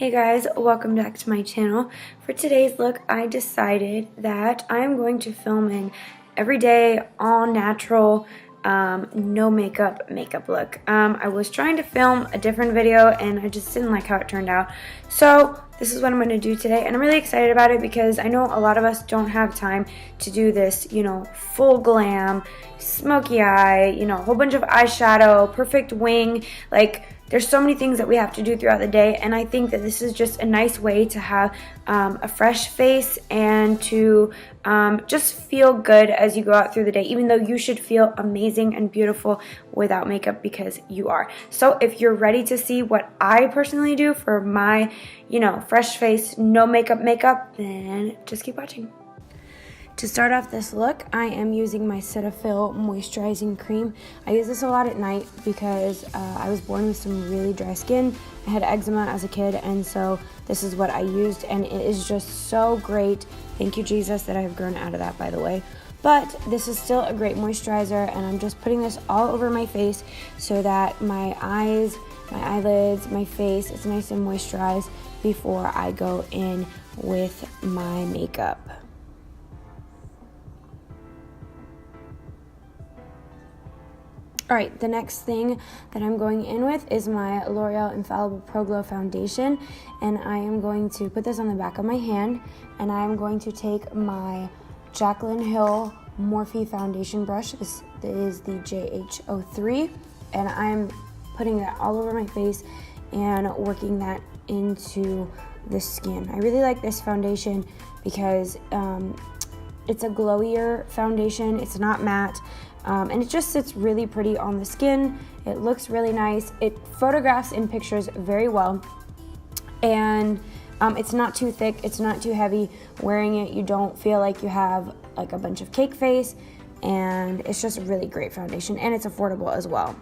Hey guys, welcome back to my channel. For today's look, I decided that I am going to film an everyday, all natural, no makeup look. I was trying to film a different video and I just didn't like how it turned out. So this is what I'm going to do today, and I'm really excited about it because I know a lot of us don't have time to do this, full glam, smoky eye, a whole bunch of eyeshadow, perfect wing, there's so many things that we have to do throughout the day, and I think that this is just a nice way to have a fresh face and to just feel good as you go out through the day, even though you should feel amazing and beautiful without makeup because you are. So if you're ready to see what I personally do for my, fresh face, no makeup, then just keep watching. To start off this look, I am using my Cetaphil moisturizing cream. I use this a lot at night because I was born with some really dry skin. I had eczema as a kid, and so this is what I used, and it is just so great. Thank you, Jesus, that I have grown out of that, by the way. But this is still a great moisturizer, and I'm just putting this all over my face so that my eyes, my eyelids, my face is nice and moisturized before I go in with my makeup. Alright, the next thing that I'm going in with is my L'Oreal Infallible Pro Glow Foundation, and I am going to put this on the back of my hand, and I am going to take my Jaclyn Hill Morphe foundation brush. This is the JH03, and I'm putting that all over my face and working that into the skin. I really like this foundation because it's a glowier foundation. It's not matte. And it just sits really pretty on the skin. It looks really nice. It photographs in pictures very well. And it's not too thick, it's not too heavy. Wearing it, you don't feel like you have like a bunch of cake face. And it's just a really great foundation, and it's affordable as well.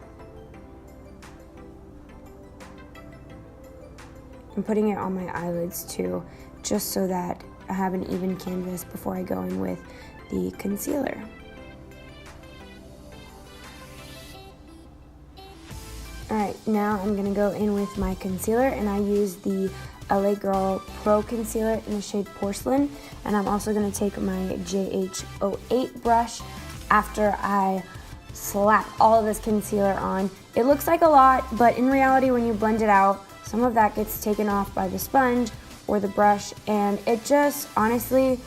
I'm putting it on my eyelids too, just so that I have an even canvas before I go in with the concealer. Alright, now I'm going to go in with my concealer, and I use the LA Girl Pro Concealer in the shade Porcelain, and I'm also going to take my JH08 brush after I slap all of this concealer on. It looks like a lot, but in reality when you blend it out, some of that gets taken off by the sponge or the brush, and it just, honestly,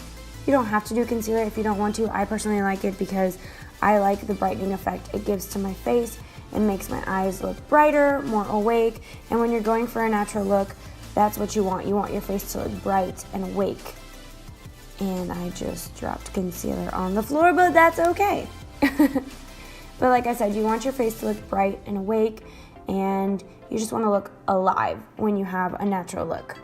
you don't have to do concealer if you don't want to. I personally like it because I like the brightening effect it gives to my face. It makes my eyes look brighter, more awake, and when you're going for a natural look, that's what you want. You want your face to look bright and awake. And I just dropped concealer on the floor, but that's okay. But like I said, you want your face to look bright and awake, and you just want to look alive when you have a natural look.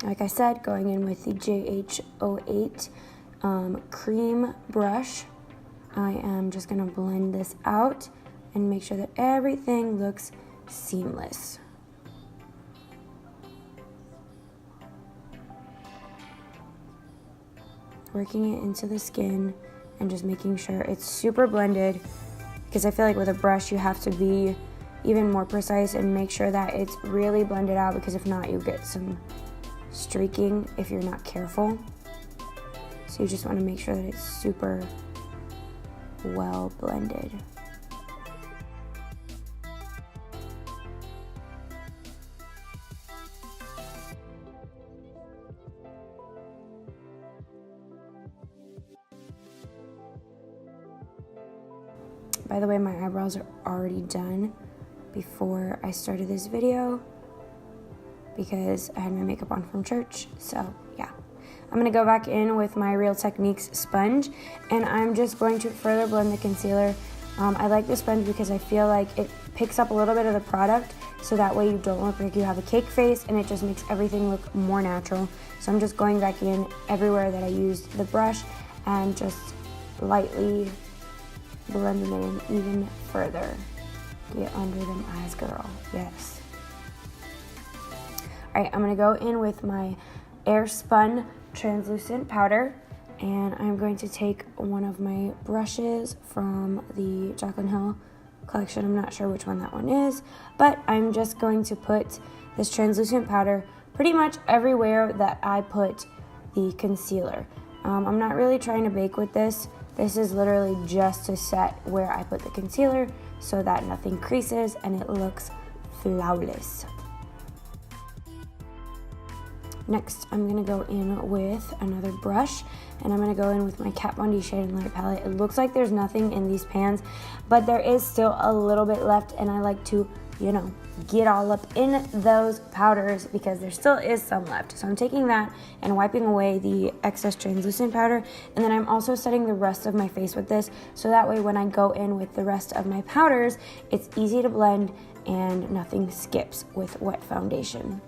Like I said, going in with the JH08 cream brush, I am just going to blend this out and make sure that everything looks seamless. Working it into the skin and just making sure it's super blended, because I feel like with a brush you have to be even more precise and make sure that it's really blended out, because if not, you get some streaking if you're not careful. So you just want to make sure that it's super well blended. By the way, my eyebrows are already done before I started this video, because I had my makeup on from church. So yeah, I'm going to go back in with my Real Techniques sponge, and I'm just going to further blend the concealer. I like this sponge because I feel like it picks up a little bit of the product, so that way you don't look like you have a cake face, and it just makes everything look more natural. So I'm just going back in everywhere that I used the brush and just lightly blending it in even further. Get under them eyes, girl. Yes. All right, I'm gonna go in with my Airspun translucent powder, and I'm going to take one of my brushes from the Jaclyn Hill collection. I'm not sure which one that one is, but I'm just going to put this translucent powder pretty much everywhere that I put the concealer. I'm not really trying to bake with this. This is literally just to set where I put the concealer so that nothing creases and it looks flawless. Next, I'm going to go in with another brush, and I'm going to go in with my Kat Von D Shade and Light palette. It looks like there's nothing in these pans, but there is still a little bit left, and I like to, you know, get all up in those powders because there still is some left. So I'm taking that and wiping away the excess translucent powder, and then I'm also setting the rest of my face with this, so that way when I go in with the rest of my powders, it's easy to blend and nothing skips with wet foundation.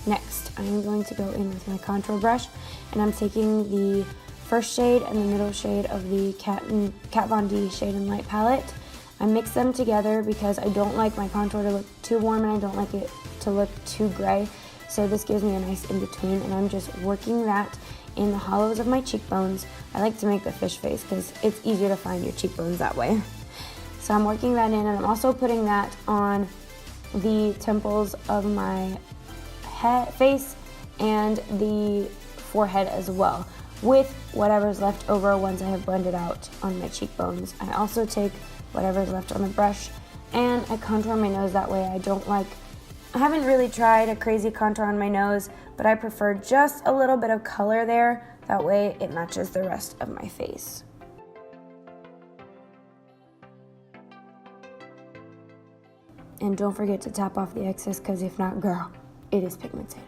Next, I'm going to go in with my contour brush, and I'm taking the first shade and the middle shade of the Kat Von D Shade and Light palette. I mix them together because I don't like my contour to look too warm and I don't like it to look too gray. So this gives me a nice in-between, and I'm just working that in the hollows of my cheekbones. I like to make the fish face because it's easier to find your cheekbones that way. So I'm working that in, and I'm also putting that on the temples of my face and the forehead as well, with whatever's left over once I have blended out on my cheekbones. I also take whatever's left on the brush and I contour my nose that way. I haven't really tried a crazy contour on my nose, but I prefer just a little bit of color there. That way it matches the rest of my face. And don't forget to tap off the excess, because if not, girl, it is pigmented.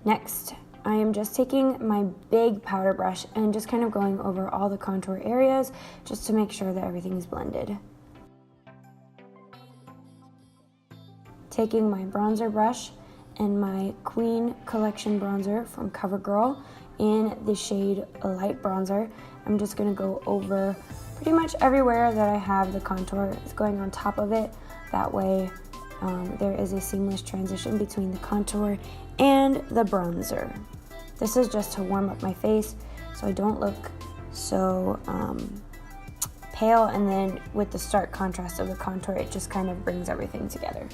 Next, I am just taking my big powder brush and just kind of going over all the contour areas just to make sure that everything is blended. Taking my bronzer brush and my Queen Collection bronzer from CoverGirl in the shade Light Bronzer, I'm just going to go over pretty much everywhere that I have the contour. It's going on top of it. That way there is a seamless transition between the contour and the bronzer. This is just to warm up my face so I don't look so pale, and then with the stark contrast of the contour, it just kind of brings everything together.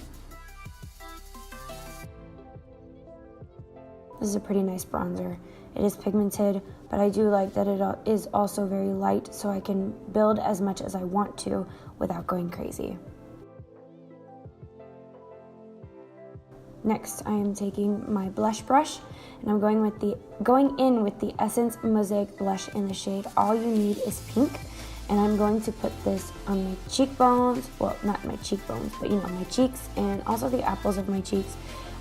This is a pretty nice bronzer. It is pigmented, but I do like that it is also very light, so I can build as much as I want to without going crazy. Next, I am taking my blush brush, and I'm going in with the Essence Mosaic blush in the shade All You Need Is Pink, and I'm going to put this on my cheekbones, well, not my cheekbones, but you know, my cheeks and also the apples of my cheeks.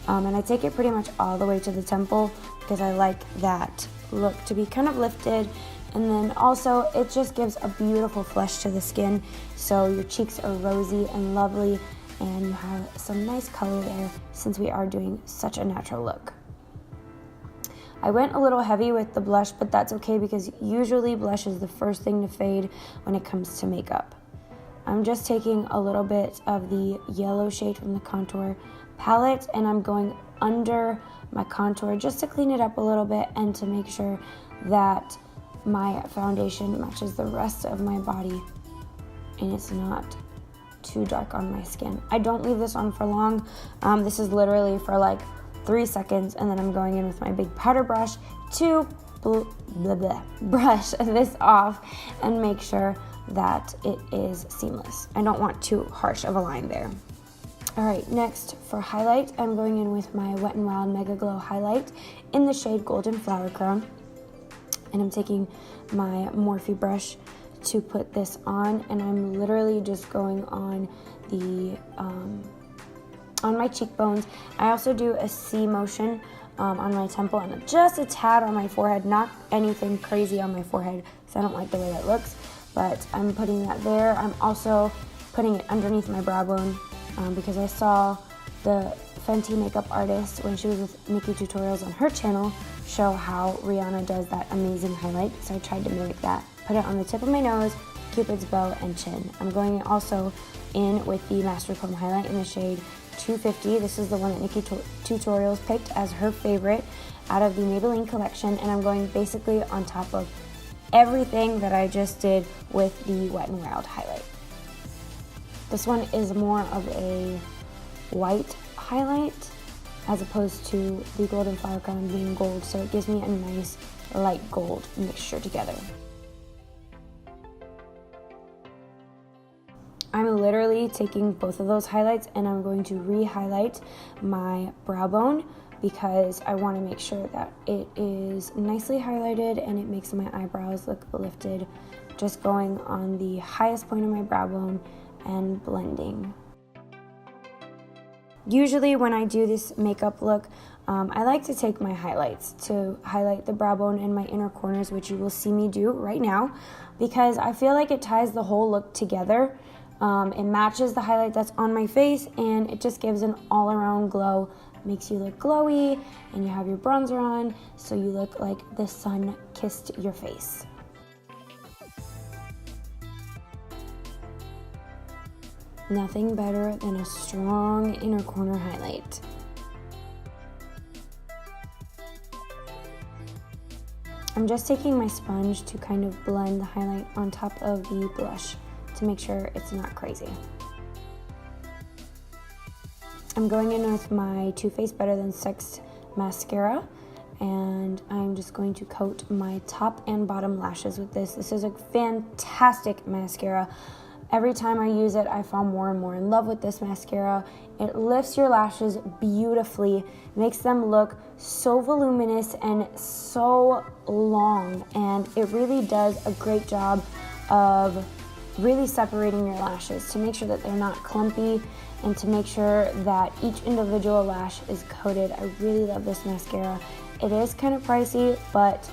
And I take it pretty much all the way to the temple because I like that look to be kind of lifted, and then also it just gives a beautiful flush to the skin, so your cheeks are rosy and lovely, and you have some nice color there since we are doing such a natural look. I went a little heavy with the blush, but that's okay because usually blush is the first thing to fade when it comes to makeup. I'm just taking a little bit of the yellow shade from the contour palette, and I'm going under my contour just to clean it up a little bit and to make sure that my foundation matches the rest of my body and it's not too dark on my skin. I don't leave this on for long. This is literally for like 3 seconds, and then I'm going in with my big powder brush to brush this off and make sure that it is seamless. I don't want too harsh of a line there. Alright, next for highlight, I'm going in with my Wet n Wild Mega Glow highlight in the shade Golden Flower Crown, and I'm taking my Morphe brush to put this on, and I'm literally just going on the on my cheekbones. I also do a C motion on my temple and just a tad on my forehead, not anything crazy on my forehead because I don't like the way that looks, but I'm putting that there. I'm also putting it underneath my brow bone because I saw the Fenty makeup artist when she was with Nikki Tutorials on her channel show how Rihanna does that amazing highlight. So I tried to mimic that. Put it on the tip of my nose, Cupid's bow, and chin. I'm going also in with the Master Chrome highlight in the shade 250. This is the one that Nikki Tutorials picked as her favorite out of the Maybelline collection, and I'm going basically on top of everything that I just did with the Wet n Wild highlight. This one is more of a white highlight as opposed to the Golden Flower Crown being gold, so it gives me a nice light gold mixture together. I'm literally taking both of those highlights and I'm going to re-highlight my brow bone because I want to make sure that it is nicely highlighted and it makes my eyebrows look lifted, just going on the highest point of my brow bone and blending. Usually when I do this makeup look, I like to take my highlights to highlight the brow bone and my inner corners, which you will see me do right now, because I feel like it ties the whole look together. It matches the highlight that's on my face and it just gives an all-around glow. Makes you look glowy and you have your bronzer on, so you look like the sun kissed your face. Nothing better than a strong inner corner highlight. I'm just taking my sponge to kind of blend the highlight on top of the blush to make sure it's not crazy. I'm going in with my Too Faced Better Than Sex mascara, and I'm just going to coat my top and bottom lashes with this. This is a fantastic mascara. Every time I use it, I fall more and more in love with this mascara. It lifts your lashes beautifully, makes them look so voluminous and so long, and it really does a great job of really separating your lashes to make sure that they're not clumpy and to make sure that each individual lash is coated. I really love this mascara. It is kind of pricey, but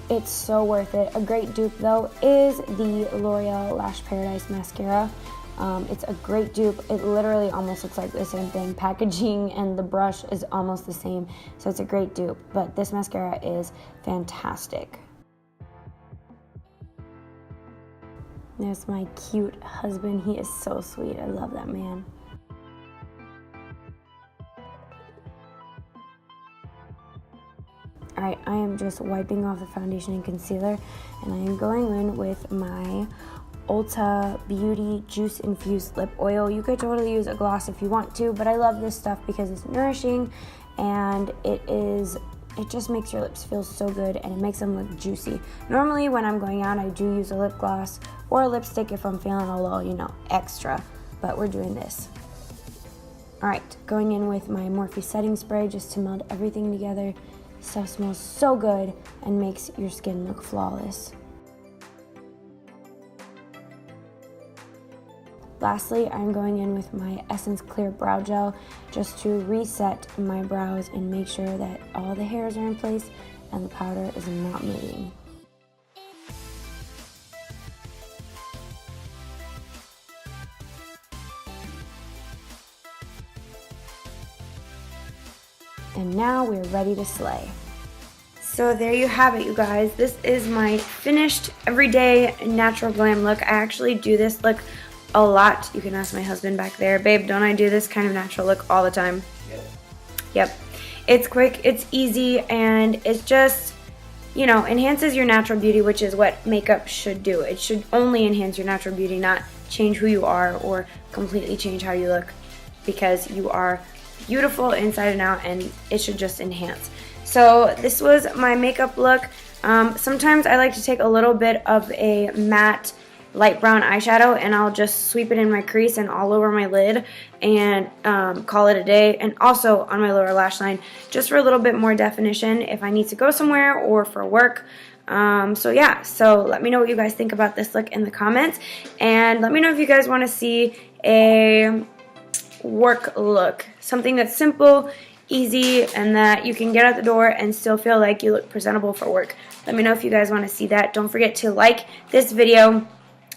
it's so worth it. A great dupe though is the Loreal Lash Paradise mascara. It's a great dupe. It literally almost looks like the same thing. Packaging and the brush is almost the same, so it's a great dupe, but this mascara is fantastic. There's my cute husband. He is so sweet. I love that man. Alright, I am just wiping off the foundation and concealer, and I am going in with my Ulta Beauty Juice Infused Lip Oil. You could totally use a gloss if you want to, but I love this stuff because it's nourishing and it just makes your lips feel so good and it makes them look juicy. Normally when I'm going out, I do use a lip gloss or a lipstick if I'm feeling a little, extra, but we're doing this. Alright, going in with my Morphe setting spray just to meld everything together. Stuff smells so good and makes your skin look flawless. Lastly, I'm going in with my Essence Clear Brow Gel just to reset my brows and make sure that all the hairs are in place and the powder is not moving. And now we're ready to slay. So there you have it, you guys. This is my finished everyday natural glam look. I actually do this look a lot. You can ask my husband back there. Babe, don't I do this kind of natural look all the time? Yep. It's quick, it's easy, and it's just, enhances your natural beauty, which is what makeup should do. It should only enhance your natural beauty, not change who you are or completely change how you look, because you are beautiful inside and out, and it should just enhance. So this was my makeup look. Sometimes I like to take a little bit of a matte light brown eyeshadow and I'll just sweep it in my crease and all over my lid and call it a day, and also on my lower lash line just for a little bit more definition if I need to go somewhere or for work. So let me know what you guys think about this look in the comments, and let me know if you guys want to see a work look, something that's simple, easy, and that you can get out the door and still feel like you look presentable for work. Let me know if you guys want to see that. Don't forget to like this video,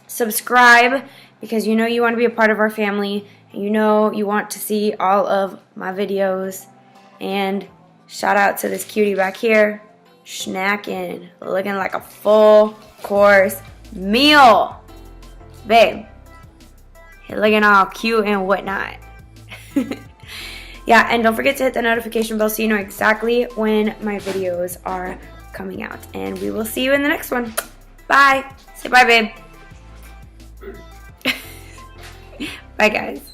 subscribe, because you know you want to be a part of our family, and you know you want to see all of my videos. And shout out to this cutie back here, snacking, looking like a full course meal. Babe, you're looking all cute and whatnot. Yeah, and don't forget to hit the notification bell so you know exactly when my videos are coming out. And we will see you in the next one. Bye. Say bye, babe. Bye, guys.